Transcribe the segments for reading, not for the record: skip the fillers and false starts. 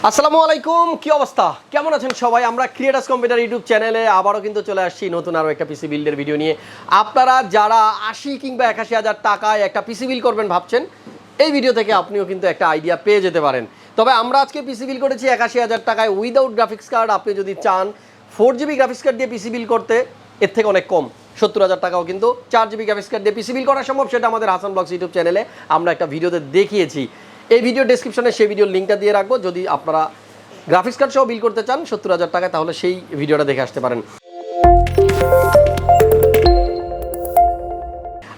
আসসালামু আলাইকুম, কি অবস্থা, কেমন আছেন সবাই? আমরা ক্রিয়েটাস কম্পিউটার ইউটিউব চ্যানেলে আবারও কিন্তু চলে আসছি নতুন আরও একটা পিসি বিল্ডের ভিডিও নিয়ে। আপনারা যারা ৮০ কিংবা ৮১ হাজার টাকায় একটা পিসি বিল করবেন ভাবছেন, এই ভিডিও থেকে আপনিও কিন্তু একটা আইডিয়া পেয়ে যেতে পারেন। তবে আমরা আজকে পিসি বিল করেছি ৮১ হাজার টাকায় উইদাউট গ্রাফিক্স কার্ড। আপনি যদি চান 4GB গ্রাফিক্স কার্ড দিয়ে পিসি বিল করতে, এর থেকে অনেক কম ৭০,০০০ টাকাও কিন্তু 4GB গ্রাফিক্স কার্ড দিয়ে পিসি বিল করা সম্ভব। সেটা আমাদের হাসান ব্লগস ইউটিউব চ্যানেলে আমরা একটা ভিডিওতে দেখিয়েছি। এই ভিডিও ডেসক্রিপশনে সেই ভিডিওর লিঙ্কটা দিয়ে রাখবো। যদি আপনারা গ্রাফিক্স কার্ড সহ বিল করতে চান ৭০,০০০ টাকায়, তাহলে সেই ভিডিওটা দেখে আসতে পারেন।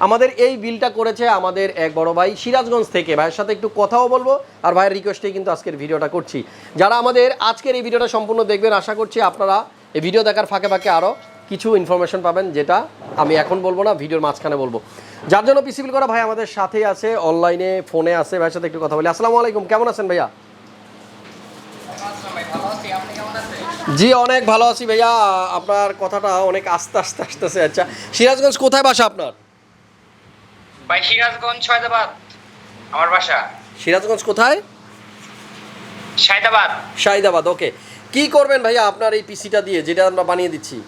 আমাদের এই বিলটা করেছে আমাদের এক বড় ভাই সিরাজগঞ্জ থেকে। ভাইয়ের সাথে একটু কথাও বলবো, আর ভাইয়ের রিকোয়েস্টেই কিন্তু আজকের ভিডিওটা করছি। যারা আমাদের আজকের এই ভিডিওটা সম্পূর্ণ দেখবেন, আশা করছি আপনারা এই ভিডিও দেখার ফাঁকে ফাঁকে আরও কিছু ইনফরমেশন পাবেন, যেটা আমি এখন বলবো না, ভিডিওর মাঝখানে বলবো। যার জন্য পিসি বিল করা ভাই আমাদের সাথেই আছে, অনলাইনে ফোনে আছে। ভাইয়ের সাথে একটু কথা বলি। আসসালামু আলাইকুম, কেমন আছেন ভাইয়া? জি অনেক ভালো আছি ভাইয়া। আপনার কথাটা অনেক আস্তে আস্তে আসতেছে। আচ্ছা, সিরাজগঞ্জ কোথায় বাসা আপনার? ভাই সিরাজগঞ্জ সায়দাবাদ আমার বাসা। সিরাজগঞ্জ কোথায়? সায়দাবাদ। সায়দাবাদ, ওকে। কি করবেন ভাইয়া আপনার এই পিসিটা দিয়ে, যেটা আমরা বানিয়ে দিচ্ছি?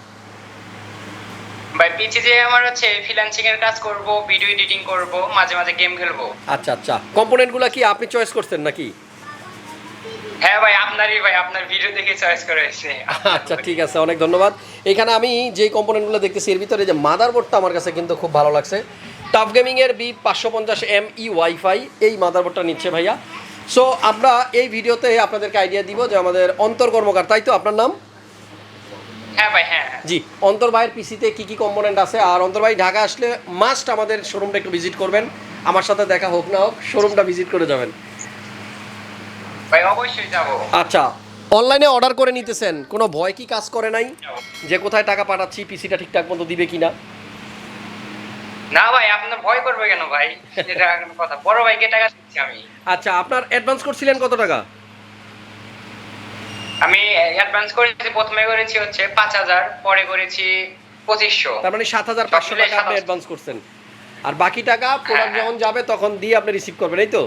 ভাই পিসি দিয়ে আমার হচ্ছে ফ্রিল্যান্সিং এর কাজ করব, ভিডিও এডিটিং করব, মাঝে মাঝে গেম খেলবো। আচ্ছা আচ্ছা, কম্পোনেন্টগুলো কি আপনি চয়েস করছেন নাকি? হ্যাঁ ভাই, আপনার ভিডিও দেখে চয়েস করে এসেছে। আচ্ছা ঠিক আছে, অনেক ধন্যবাদ। এখানে আমি যে কম্পোনেন্টগুলো দেখতেছি, এর ভিতরে যে মাদারবোর্ডটা আমার কাছে কিন্তু খুব ভালো লাগছে। টাফ গেমিংয়ের B550ME ওয়াইফাই এই মাদারবোর্ডটা নিচ্ছে ভাইয়া। সো আমরা এই ভিডিওতে আপনাদেরকে আইডিয়া দিব যে আমাদের অন্তর কর্মকার, তাই তো আপনার নাম? হ্যাঁ ভাই, হ্যাঁ জি। অন্তর ভাইয়ের পিসিতে কী কী কম্পোনেন্ট আছে, আর অন্তর ভাই ঢাকা আসলে মাস্ট আমাদের শোরুমটা একটু ভিজিট করবেন। আমার সাথে দেখা হোক না হোক, শোরুমটা ভিজিট করে যাবেন ভাই, অবশ্যই যাব। আচ্ছা, অনলাইনে অর্ডার করে নিতেছেন, কোনো ভয় কি কাজ করে নাই যে কোথায় টাকা পাঠাচ্ছি, পিসিটা ঠিকঠাক মতো দিবে কিনা? না ভাই, আপনার ভয় করবে কেন ভাই? এটা কোনো কথা? বড় ভাইকে টাকা দিচ্ছি আমি। আচ্ছা, আপনার অ্যাডভান্স করছিলেন কত টাকা? আমি অ্যাডভান্স করেছি, প্রথমে করেছি হচ্ছে ৫,০০০, পরে করেছি ২৫০০। তার মানে ৭,৫০০ টাকা আপনি অ্যাডভান্স করছেন, আর বাকি টাকা প্রোডাক্ট যখন যাবে তখন দিয়ে আপনি রিসিভ করবেন, এই তো?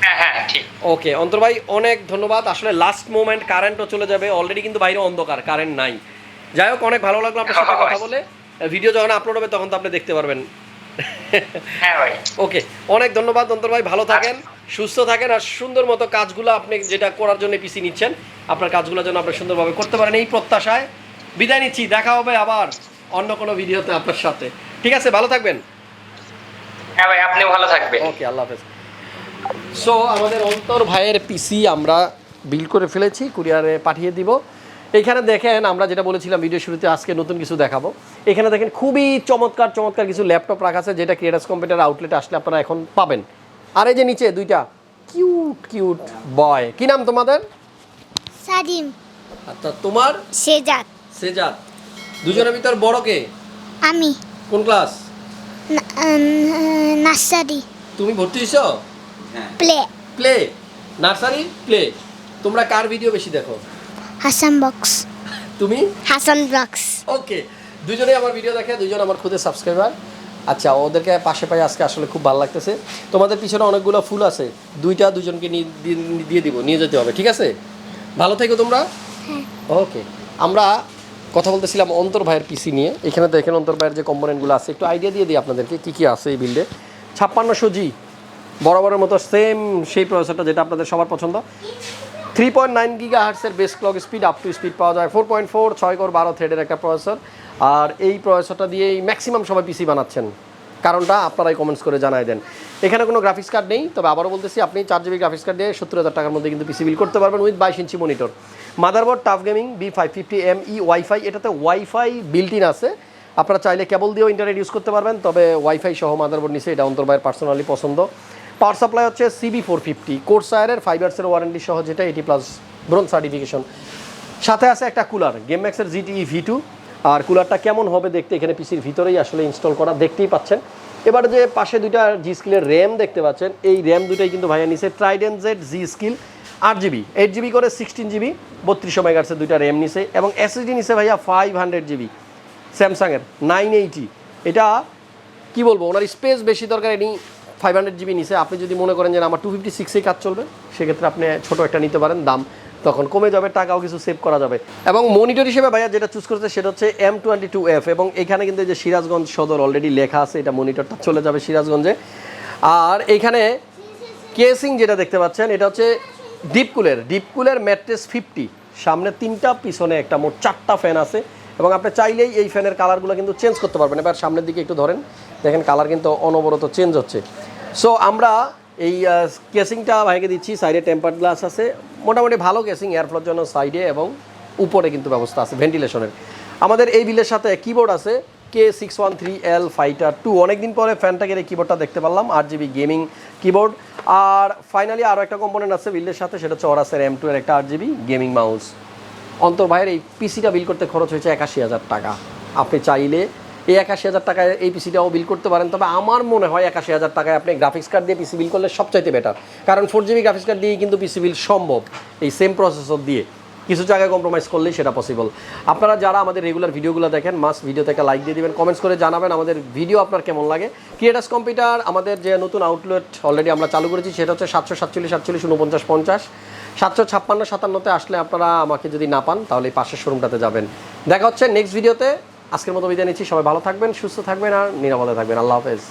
হ্যাঁ হ্যাঁ ঠিক। ওকে অন্তর ভাই, অনেক ধন্যবাদ। আসলে লাস্ট মোমেন্ট কারেন্টও চলে যাবে, অলরেডি কিন্তু বাইরে অন্ধকার, কারেন্ট নাই। যাই হোক, অনেক ভালো লাগলো আপনার সাথে কথা বলে। ভিডিও যখন আপলোড হবে তখন তো আপনি দেখতে পারবেন। হ্যাঁ ভাই, ওকে, অনেক ধন্যবাদ অন্তর ভাই। ভালো থাকেন, সুস্থ থাকেন, আর সুন্দর মতো কাজগুলো আপনি যেটা করার জন্য পিসি নিচ্ছেন, আপনার কাজগুলোর জন্য আপনি সুন্দরভাবে করতে পারেন, এই প্রত্যাশায় বিদায় নিচ্ছি। দেখা হবে আবার অন্য কোনো ভিডিওতে আপনার সাথে। ঠিক আছে, ভালো থাকবেন। হ্যাঁ ভাই, আপনিও ভালো থাকবেন। ওকে, আল্লাহ হাফেজ। সো আমাদের অন্তর ভাইয়ের পিসি আমরা বিল করে ফেলেছি, কুরিয়ারে পাঠিয়ে দিব। এখানে দেখেন, আমরা যেটা বলেছিলাম ভিডিও শুরুতে, আজকে নতুন কিছু দেখাবো। এখানে দেখেন খুবই চমৎকার চমৎকার কিছু ল্যাপটপ রাখা আছে, যেটা ক্রিয়েটাস কম্পিউটার আউটলেটে আসলে আপনারা এখন পাবেন। আর এই যে নিচে দুইটা কিউট কিউট বয়, কি নাম তোমাদের? সাদিম। আচ্ছা, তোমার? সেজাদ। সেজাদ। দুজনের ভিতর বড় কে? আমি। কোন ক্লাস? নার্সারি। তুমি ভর্তি হইছো? প্লে। Play, nursery play. তোমরা কার ভিডিও বেশি দেখো? হাসান বক্স। তুমি? হাসান বক্স। ওকে, দুজনেই আমার ভিডিও দেখে, দুজন আমার খুদে সাবস্ক্রাইবার। আচ্ছা, ওদেরকে পাশে পাই আজকে, আসলে খুব ভালো লাগতেছে। তোমাদের পিছনে অনেকগুলো ফুল আছে, দুজনকে দিয়ে দিব, নিয়ে যেতে হবে, ঠিক আছে? ভালো থেকো তোমরা। ওকে, আমরা কথা বলতেছিলাম অন্তর ভাইয়ের পিসি নিয়ে। এখানে দেখেন অন্তর ভাইয়ের যে কম্পোনেন্টগুলো আছে, একটু আইডিয়া দিয়ে দিই আপনাদেরকে কী কী আছে এই বিল্ডে। 5600G বরাবরের মতো সেম সেই প্রসেসরটা, যেটা আপনাদের সবার পছন্দ। 3.9 GHz base clock speed, up to speed পাওয়া যায় 4.4, 6 কোর 12 থ্রেডের একটা প্রসেসর। আর এই প্রসেসরটা দিয়েই ম্যাক্সিমাম সবাই পিসি বানাচ্ছেন, কারণটা আপনারাই কমেন্টস করে জানাই দেন। এখানে কোনো গ্রাফিক্স কার্ড নেই, তবে আবারও বলতেছি, আপনি 4GB গ্রাফিক্স কার্ড দিয়ে 70,000 টাকার মধ্যে কিন্তু পিসি বিল করতে পারবেন with 22 inch monitor. Motherboard tough gaming B550ME wifi, এটাতে ওয়াইফাই বিল্ট ইন আছে। আপনারা চাইলে কেবল দিয়েও ইন্টারনেট ইউজ করতে পারবেন, তবে ওয়াইফাই সহ মাদারবোর্ড নিচে, এটা অন্তর ভাইয়ের পার্সোনালি পছন্দ। পাওয়ার সাপ্লাই হচ্ছে CB450 কোরসায়ারের 5 ইয়ার্সের ওয়ারেন্টি সহ, যেটা 80+ ব্রোঞ্জ সার্টিফিকেশন। সাথে আছে একটা কুলার, GAMMAXXের GTE V2। আর কুলারটা কেমন হবে দেখতে, এখানে পিসির ভিতরেই আসলে ইনস্টল করা, দেখতেই পাচ্ছেন। এবার যে পাশে দুইটা G.Skill-এর র্যাম দেখতে পাচ্ছেন, এই র্যাম দুটাই কিন্তু ভাইয়া নিছে Trident Z G.Skill 8GB, 8GB করে 16GB 3200 MHz দুইটা র্যাম নিছে, এবং SSD নিছে ভাইয়া 500GB স্যামসাংয়ের 980। এটা কি বলবো, ওনার স্পেস বেশি দরকার, এনি 500 GB নিচে আপনি যদি মনে করেন যে আমার 256 কাজ চলবে, সেক্ষেত্রে আপনি ছোট একটা নিতে পারেন, দাম তখন কমে যাবে, টাকাও কিছু সেভ করা যাবে। এবং মনিটর হিসেবে ভাইয়া যেটা চুজ করেছে সেটা হচ্ছে M22F, এবং এখানে কিন্তু এই যে সিরাজগঞ্জ সদর অলরেডি লেখা আছে, এটা মনিটরটা চলে যাবে সিরাজগঞ্জে। আর এইখানে কেসিং যেটা দেখতে পাচ্ছেন এটা হচ্ছে ডিপকুলের ম্যাট্রেস 50, সামনে 3টা পিছনে একটা, মোট 4টা ফ্যান আছে, এবং আপনি চাইলেই এই ফ্যানের কালারগুলো কিন্তু চেঞ্জ করতে পারবেন। এবার সামনের দিকে একটু ধরেন, দেখেন কালার কিন্তু অনবরত চেঞ্জ হচ্ছে। সো আমরা এই কেসিংটা ভাইকে দিচ্ছি, সাইডে টেম্পার্ড গ্লাস আছে, মোটামুটি ভালো কেসিং, এয়ারফ্লোর জন্য সাইডে এবং উপরে কিন্তু ব্যবস্থা আছে ভেন্টিলেশনের। আমাদের এই বিলের সাথে কিবোর্ড আছে K613L Fighter 2, অনেকদিন পরে ফ্যানটাকের এই কিবোর্ডটা দেখতে পারলাম, 8GB গেমিং কিবোর্ড। আর ফাইনালি আরও একটা কম্পোনেন্ট আছে বিলের সাথে, সেটা হচ্ছে অরাসের M2 এর একটা 8GB গেমিং মাউস। অন্তর ভাইয়ের এই পিসিটা বিল করতে খরচ হয়েছে 81,000 টাকা। আপনি চাইলে এই 81,000 টাকায় এই পিসিটাও বিল করতে পারেন, তবে আমার মনে হয় 81,000 টাকায় আপনি গ্রাফিক্স কার্ড দিয়ে পিসি বিল করলে সবচাইতে বেটার, কারণ 4GB গ্রাফিক্স কার্ড দিয়েই কিন্তু পিসি বিল সম্ভব, এই সেম প্রসেসর দিয়ে। কিছু জায়গায় কম্প্রোমাইজ করলেই সেটা পসিবল। আপনারা যারা আমাদের রেগুলার ভিডিওগুলো দেখেন, মাস্ট ভিডিওতে একটা লাইক দিয়ে দিবেন, কমেন্টস করে জানাবেন আমাদের ভিডিও আপনার কেমন লাগে। ক্রিয়েটাস কম্পিউটার আমাদের যে নতুন আউটলেট অলরেডি আমরা চালু করেছি, সেটা হচ্ছে 747 48 49 50, 756 57-তে আসলে আপনারা আমাকে যদি না পান তাহলে এই পাশের শোরুমটাতে যাবেন। দেখা হচ্ছে নেক্সট ভিডিওতে। আজকের মতো বিদায় নিচ্ছি, সবাই ভালো থাকবেন, সুস্থ থাকবেন আর নিরাপদে থাকবেন। আল্লাহ হাফেজ।